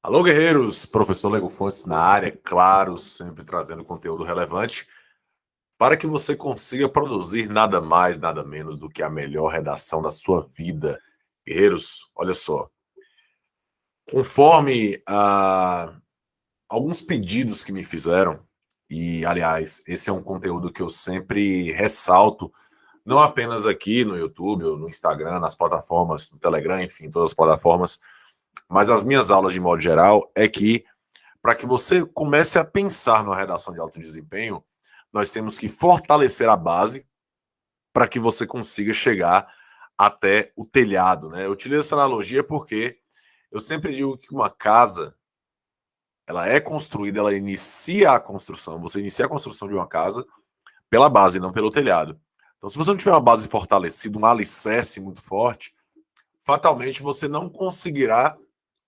Alô, guerreiros! Professor Lego Fontes na área, claro, sempre trazendo conteúdo relevante para que você consiga produzir nada mais, nada menos do que a melhor redação da sua vida. Guerreiros, olha só. Conforme alguns pedidos que me fizeram, e aliás, esse é um conteúdo que eu sempre ressalto, não apenas aqui no YouTube, ou no Instagram, nas plataformas, no Telegram, enfim, todas as plataformas, mas as minhas aulas de modo geral, é que para que você comece a pensar numa redação de alto desempenho, nós temos que fortalecer a base para que você consiga chegar até o telhado, né? Eu utilizo essa analogia porque eu sempre digo que uma casa, ela é construída, ela inicia a construção, você inicia a construção de uma casa pela base, não pelo telhado. Então, se você não tiver uma base fortalecida, um alicerce muito forte, fatalmente você não conseguirá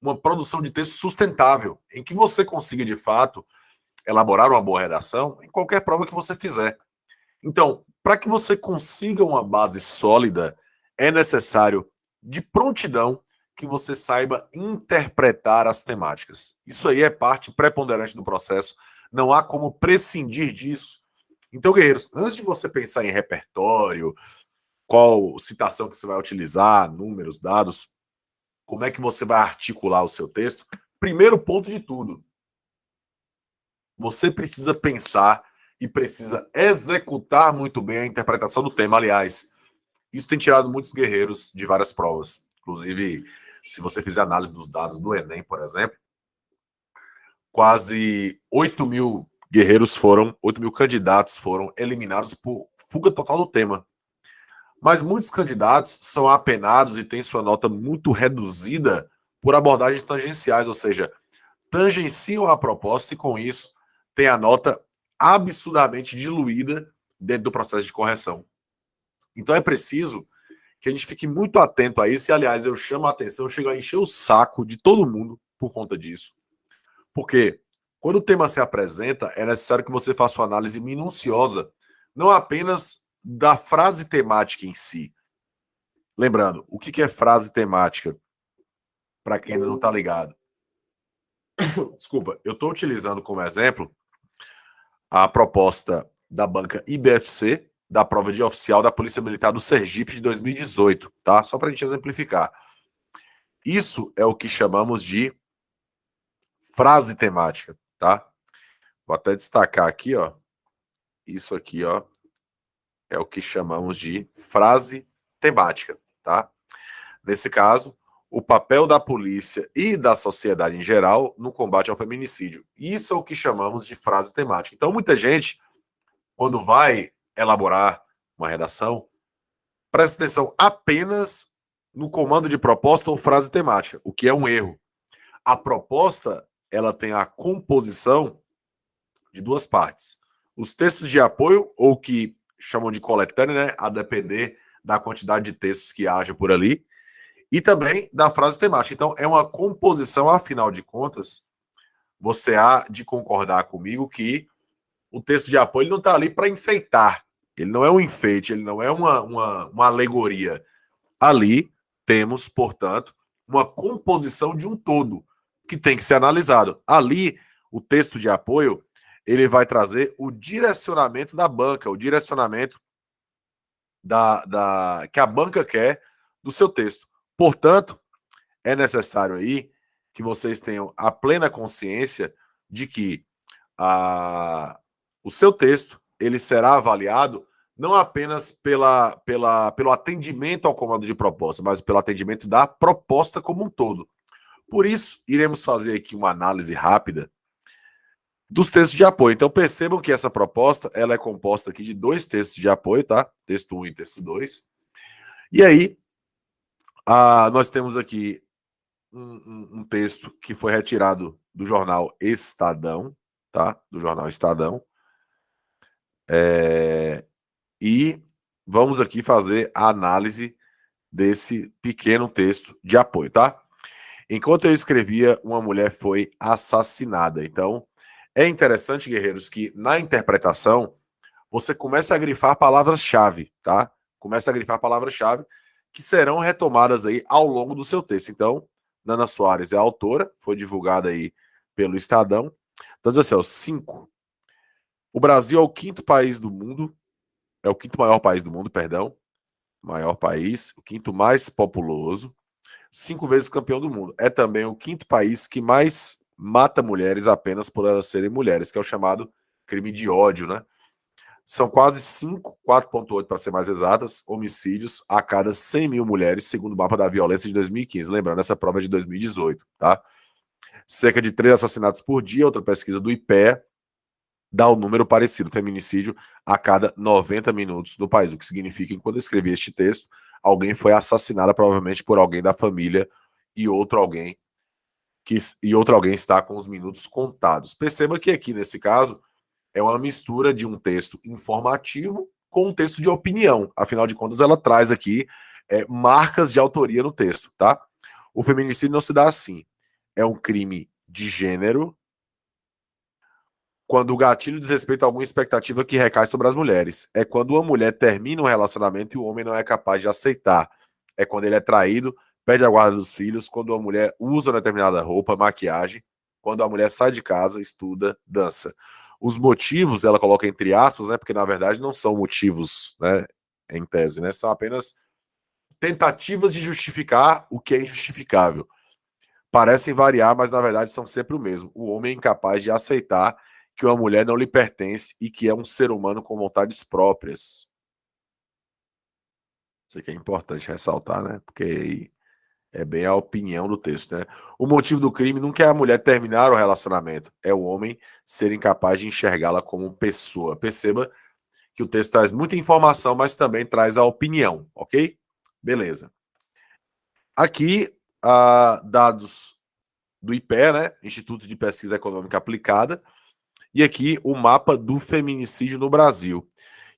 uma produção de texto sustentável, em que você consiga, de fato, elaborar uma boa redação em qualquer prova que você fizer. Então, para que você consiga uma base sólida, é necessário, de prontidão, que você saiba interpretar as temáticas. Isso aí é parte preponderante do processo, não há como prescindir disso. Então, guerreiros, antes de você pensar em repertório, qual citação que você vai utilizar, números, dados, como é que você vai articular o seu texto, primeiro ponto de tudo, você precisa pensar e precisa executar muito bem a interpretação do tema. Aliás, isso tem tirado muitos guerreiros de várias provas. Inclusive, se você fizer análise dos dados do Enem, por exemplo, quase 8.000 guerreiros foram, 8.000 candidatos foram eliminados por fuga total do tema. Mas muitos candidatos são apenados e têm sua nota muito reduzida por abordagens tangenciais, ou seja, tangenciam a proposta e, com isso, tem a nota absurdamente diluída dentro do processo de correção. Então é preciso que a gente fique muito atento a isso, e aliás, eu chamo a atenção, eu chego a encher o saco de todo mundo por conta disso. Porque quando o tema se apresenta, é necessário que você faça uma análise minuciosa, não apenas da frase temática em si. Lembrando, o que é frase temática? Para quem ainda não está ligado. Desculpa, eu estou utilizando como exemplo a proposta da banca IBFC, da prova de oficial da Polícia Militar do Sergipe de 2018, tá? Só para a gente exemplificar. Isso é o que chamamos de frase temática, tá? Vou até destacar aqui, ó. Isso aqui, ó, é o que chamamos de frase temática, tá? Nesse caso, o papel da polícia e da sociedade em geral no combate ao feminicídio. Isso é o que chamamos de frase temática. Então, muita gente, quando vai elaborar uma redação, presta atenção apenas no comando de proposta ou frase temática, o que é um erro. A proposta, ela tem a composição de duas partes. Os textos de apoio, ou que chamam de coletânea, né, a depender da quantidade de textos que haja por ali, e também da frase temática. Então, é uma composição, afinal de contas, você há de concordar comigo que o texto de apoio ele não está ali para enfeitar. Ele não é um enfeite, ele não é uma alegoria. Ali temos, portanto, uma composição de um todo que tem que ser analisado. Ali, o texto de apoio ele vai trazer o direcionamento da banca, o direcionamento que a banca quer do seu texto. Portanto, é necessário aí que vocês tenham a plena consciência de que o seu texto ele será avaliado não apenas pelo atendimento ao comando de proposta, mas pelo atendimento da proposta como um todo. Por isso, iremos fazer aqui uma análise rápida dos textos de apoio. Então, percebam que essa proposta ela é composta aqui de dois textos de apoio, tá? Texto 1 e texto 2. E aí, nós temos aqui um texto que foi retirado do jornal Estadão, tá? Do jornal Estadão. E vamos aqui fazer a análise desse pequeno texto de apoio, tá? Enquanto eu escrevia, uma mulher foi assassinada. Então, é interessante, guerreiros, que na interpretação você começa a grifar palavras-chave, tá? Começa a grifar palavras-chave que serão retomadas aí ao longo do seu texto. Então, Nana Soares é a autora, foi divulgada aí pelo Estadão. Então diz assim, ó, 5. O Brasil é o quinto país do mundo, é o quinto maior país do mundo, perdão, maior país, o quinto mais populoso, 5 vezes campeão do mundo. É também o quinto país que mais mata mulheres apenas por elas serem mulheres, que é o chamado crime de ódio, né? São quase 5, 4,8 para ser mais exatas, homicídios a cada 100 mil mulheres, segundo o mapa da violência de 2015. Lembrando, essa prova é de 2018, tá? Cerca de 3 assassinatos por dia, outra pesquisa do IPEA dá um número parecido, feminicídio a cada 90 minutos no país, o que significa que quando eu escrevi este texto, alguém foi assassinado provavelmente por alguém da família e outro alguém está com os minutos contados. Perceba que aqui nesse caso é uma mistura de um texto informativo com um texto de opinião. Afinal de contas, ela traz aqui marcas de autoria no texto, tá? O feminicídio não se dá assim. É um crime de gênero quando o gatilho diz respeito a alguma expectativa que recai sobre as mulheres. É quando uma mulher termina um relacionamento e o homem não é capaz de aceitar. É quando ele é traído, perde a guarda dos filhos, quando a mulher usa determinada roupa, maquiagem, quando a mulher sai de casa, estuda, dança. Os motivos, ela coloca entre aspas, né, porque na verdade não são motivos, né, em tese, né, são apenas tentativas de justificar o que é injustificável. Parecem variar, mas na verdade são sempre o mesmo. O homem é incapaz de aceitar que uma mulher não lhe pertence e que é um ser humano com vontades próprias. Isso aqui é importante ressaltar, né? Porque é bem a opinião do texto, né? O motivo do crime nunca é a mulher terminar o relacionamento, é o homem ser incapaz de enxergá-la como pessoa. Perceba que o texto traz muita informação, mas também traz a opinião, ok? Beleza. Aqui, dados do IPE, né? Instituto de Pesquisa Econômica Aplicada, e aqui o mapa do feminicídio no Brasil.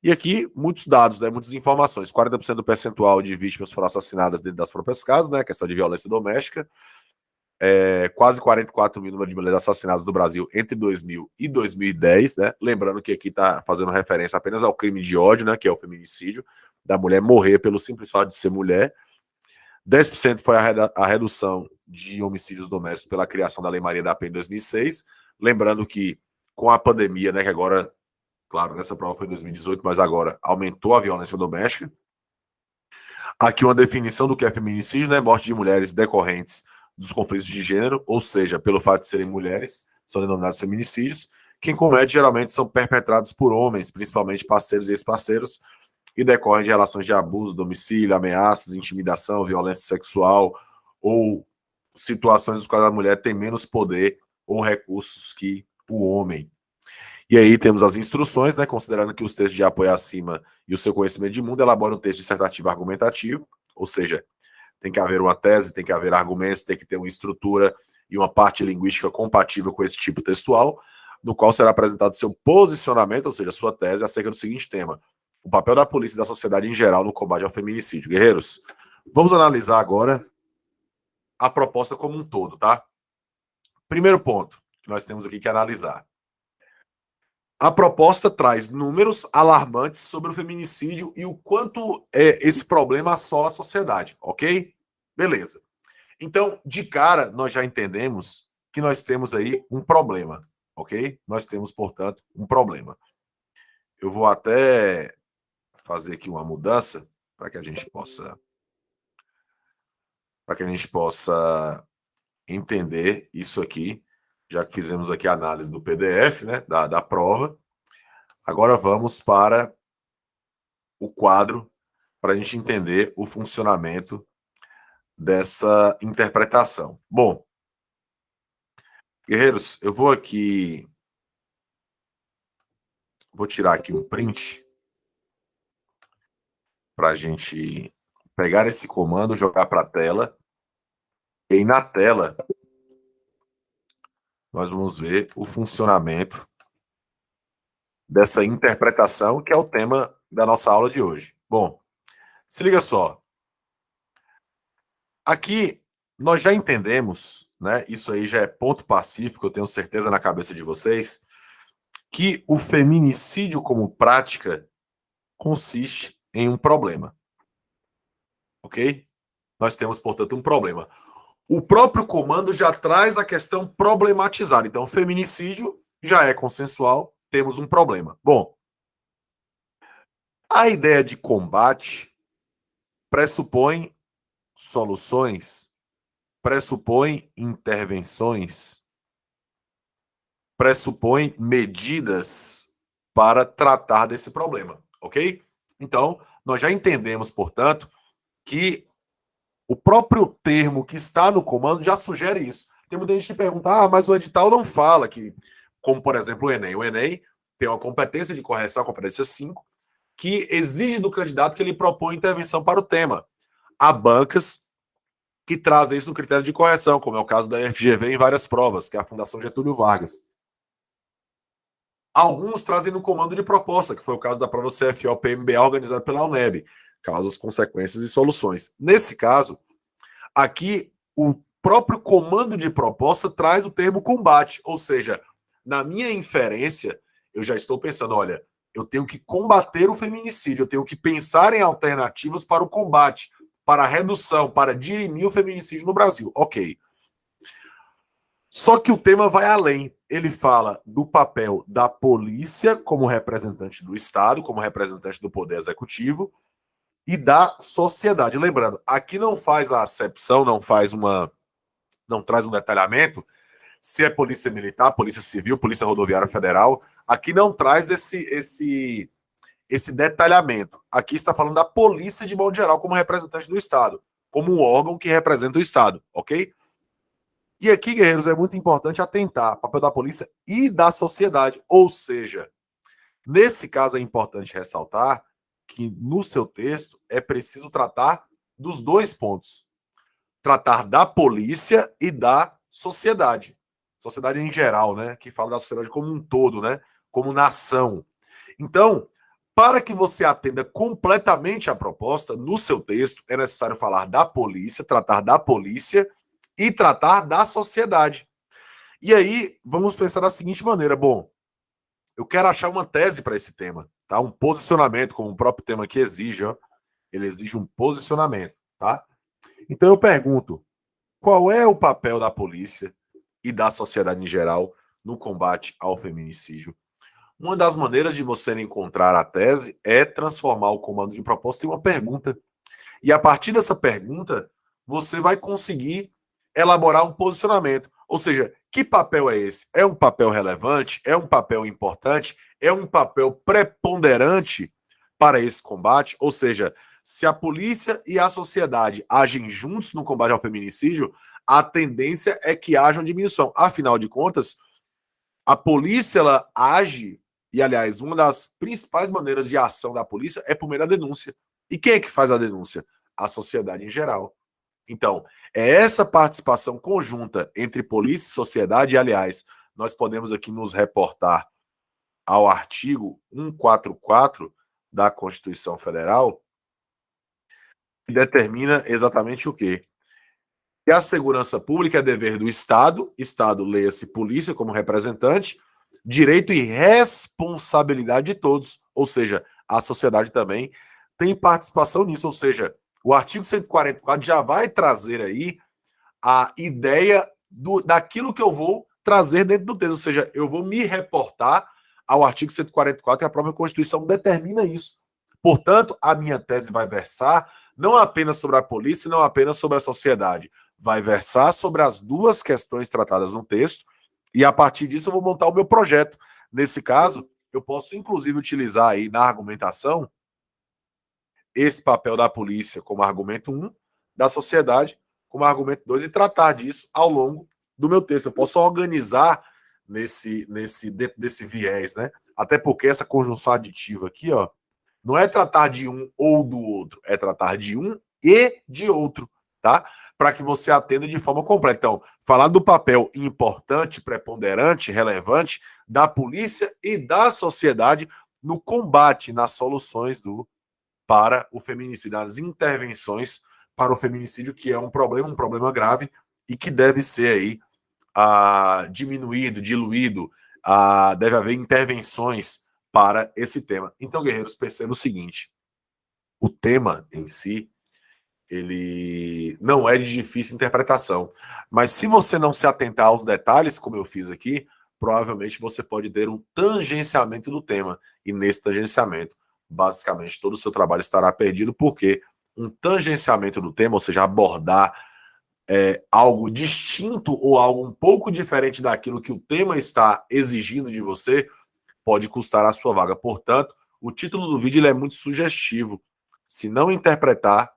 E aqui muitos dados, né, muitas informações. 40% do percentual de vítimas foram assassinadas dentro das próprias casas, né, questão de violência doméstica. Quase 44 mil número de mulheres assassinadas no Brasil entre 2000 e 2010, né? Lembrando que aqui está fazendo referência apenas ao crime de ódio, né, que é o feminicídio, da mulher morrer pelo simples fato de ser mulher. 10% foi a redução de homicídios domésticos pela criação da Lei Maria da Penha em 2006. Lembrando que com a pandemia, né, que agora, claro, nessa prova foi em 2018, mas agora aumentou a violência doméstica. Aqui uma definição do que é feminicídio, né, morte de mulheres decorrentes dos conflitos de gênero, ou seja, pelo fato de serem mulheres, são denominados feminicídios. Quem comete geralmente são perpetrados por homens, principalmente parceiros e ex-parceiros, e decorrem de relações de abuso, domicílio, ameaças, intimidação, violência sexual ou situações nas quais a mulher tem menos poder ou recursos que o homem. E aí temos as instruções, né, considerando que os textos de apoio acima e o seu conhecimento de mundo elaboram um texto dissertativo argumentativo, ou seja, tem que haver uma tese, tem que haver argumentos, tem que ter uma estrutura e uma parte linguística compatível com esse tipo textual, no qual será apresentado seu posicionamento, ou seja, sua tese acerca do seguinte tema: o papel da polícia e da sociedade em geral no combate ao feminicídio. Guerreiros, vamos analisar agora a proposta como um todo, tá? Primeiro ponto que nós temos aqui que analisar. A proposta traz números alarmantes sobre o feminicídio e o quanto esse problema assola a sociedade, ok? Beleza. Então, de cara, nós já entendemos que nós temos aí um problema, ok? Nós temos, portanto, um problema. Eu vou até fazer aqui uma mudança para que a gente possa entender isso aqui, já que fizemos aqui a análise do PDF, né, da prova. Agora vamos para o quadro para a gente entender o funcionamento dessa interpretação. Bom, guerreiros, eu vou tirar aqui um print para a gente pegar esse comando, jogar para a tela, e aí na tela nós vamos ver o funcionamento dessa interpretação, que é o tema da nossa aula de hoje. Bom, se liga só. Aqui nós já entendemos, né? Isso aí já é ponto pacífico, eu tenho certeza na cabeça de vocês, que o feminicídio como prática consiste em um problema. Ok? Nós temos, portanto, um problema. o próprio comando já traz a questão problematizada. Então, feminicídio já é consensual, temos um problema. Bom, a ideia de combate pressupõe soluções, pressupõe intervenções, pressupõe medidas para tratar desse problema, ok? Então, nós já entendemos, portanto, que o próprio termo que está no comando já sugere isso. Tem muita gente que pergunta, mas o edital não fala que, como por exemplo o Enem. O Enem tem uma competência de correção, a competência 5, que exige do candidato que ele propõe intervenção para o tema. Há bancas que trazem isso no critério de correção, como é o caso da FGV em várias provas, que é a Fundação Getúlio Vargas. Alguns trazem no comando de proposta, que foi o caso da prova CFO-PMBA organizada pela UNEB, causas, consequências e soluções. Nesse caso, aqui o próprio comando de proposta traz o termo combate, ou seja, na minha inferência, eu já estou pensando, olha, eu tenho que combater o feminicídio, eu tenho que pensar em alternativas para o combate, para a redução, para dirimir o feminicídio no Brasil. Ok. Só que o tema vai além. Ele fala do papel da polícia como representante do Estado, como representante do Poder Executivo, e da sociedade. Lembrando, aqui não faz a acepção, não traz um detalhamento se é polícia militar, polícia civil, polícia rodoviária federal. Aqui não traz esse detalhamento. Aqui está falando da polícia de modo geral como representante do Estado, como um órgão que representa o Estado, ok? E aqui, guerreiros, é muito importante atentar ao papel da polícia e da sociedade. Ou seja, nesse caso é importante ressaltar que no seu texto é preciso tratar dos dois pontos. Tratar da polícia e da sociedade. Sociedade em geral, né? Que fala da sociedade como um todo, né? Como nação. Então, para que você atenda completamente a proposta, no seu texto é necessário falar da polícia, tratar da polícia e tratar da sociedade. E aí, vamos pensar da seguinte maneira: bom, eu quero achar uma tese para esse tema, tá? Um posicionamento, como o próprio tema aqui exige, ó. Ele exige um posicionamento, tá? Então eu pergunto, qual é o papel da polícia e da sociedade em geral no combate ao feminicídio? Uma das maneiras de você encontrar a tese é transformar o comando de proposta em uma pergunta. E a partir dessa pergunta, você vai conseguir elaborar um posicionamento. Ou seja, que papel é esse? É um papel relevante? É um papel importante? É um papel preponderante para esse combate? Ou seja, se a polícia e a sociedade agem juntos no combate ao feminicídio, a tendência é que haja uma diminuição. Afinal de contas, a polícia ela age, e aliás, uma das principais maneiras de ação da polícia é por meio da denúncia. E quem é que faz a denúncia? A sociedade em geral. Então, é essa participação conjunta entre polícia e sociedade, e aliás, nós podemos aqui nos reportar ao artigo 144 da Constituição Federal, que determina exatamente o quê? Que a segurança pública é dever do Estado, Estado leia-se polícia como representante, direito e responsabilidade de todos, ou seja, a sociedade também tem participação nisso, ou seja, o artigo 144 já vai trazer aí a ideia daquilo que eu vou trazer dentro do texto, ou seja, eu vou me reportar ao artigo 144 e a própria Constituição determina isso. Portanto, a minha tese vai versar não apenas sobre a polícia, não apenas sobre a sociedade, vai versar sobre as duas questões tratadas no texto e a partir disso eu vou montar o meu projeto. Nesse caso, eu posso inclusive utilizar aí na argumentação esse papel da polícia como argumento 1, da sociedade como argumento 2 e tratar disso ao longo do meu texto. Eu posso organizar dentro desse viés, né? Até porque essa conjunção aditiva aqui, ó, não é tratar de um ou do outro, é tratar de um e de outro, tá? Para que você atenda de forma completa. Então, falar do papel importante, preponderante, relevante da polícia e da sociedade no combate, nas soluções para o feminicídio, nas intervenções para o feminicídio, que é um problema grave e que deve ser aí diminuído, diluído, deve haver intervenções para esse tema. Então, guerreiros, perceba o seguinte, o tema em si, ele não é de difícil interpretação. Mas se você não se atentar aos detalhes, como eu fiz aqui, provavelmente você pode ter um tangenciamento do tema. E nesse tangenciamento, basicamente, todo o seu trabalho estará perdido, porque um tangenciamento do tema, ou seja, abordar algo distinto ou algo um pouco diferente daquilo que o tema está exigindo de você, pode custar a sua vaga. Portanto, o título do vídeo ele é muito sugestivo. Se não interpretar,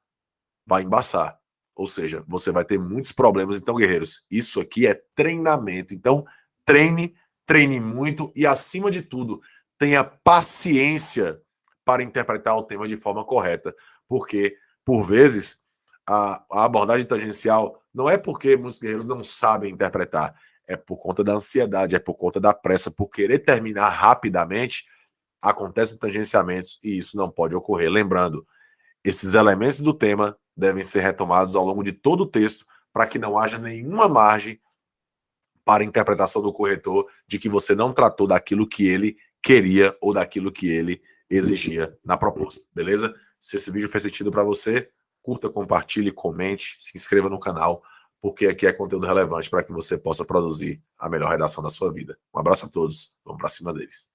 vai embaçar. Ou seja, você vai ter muitos problemas. Então, guerreiros, isso aqui é treinamento. Então, treine muito e, acima de tudo, tenha paciência para interpretar o tema de forma correta. Porque, por vezes, a abordagem tangencial não é porque muitos guerreiros não sabem interpretar, é por conta da ansiedade, é por conta da pressa, por querer terminar rapidamente, acontecem tangenciamentos e isso não pode ocorrer. Lembrando, esses elementos do tema devem ser retomados ao longo de todo o texto para que não haja nenhuma margem para a interpretação do corretor de que você não tratou daquilo que ele queria ou daquilo que ele exigia na proposta, beleza? Se esse vídeo fez sentido para você, curta, compartilhe, comente, se inscreva no canal, porque aqui é conteúdo relevante para que você possa produzir a melhor redação da sua vida. Um abraço a todos, vamos para cima deles.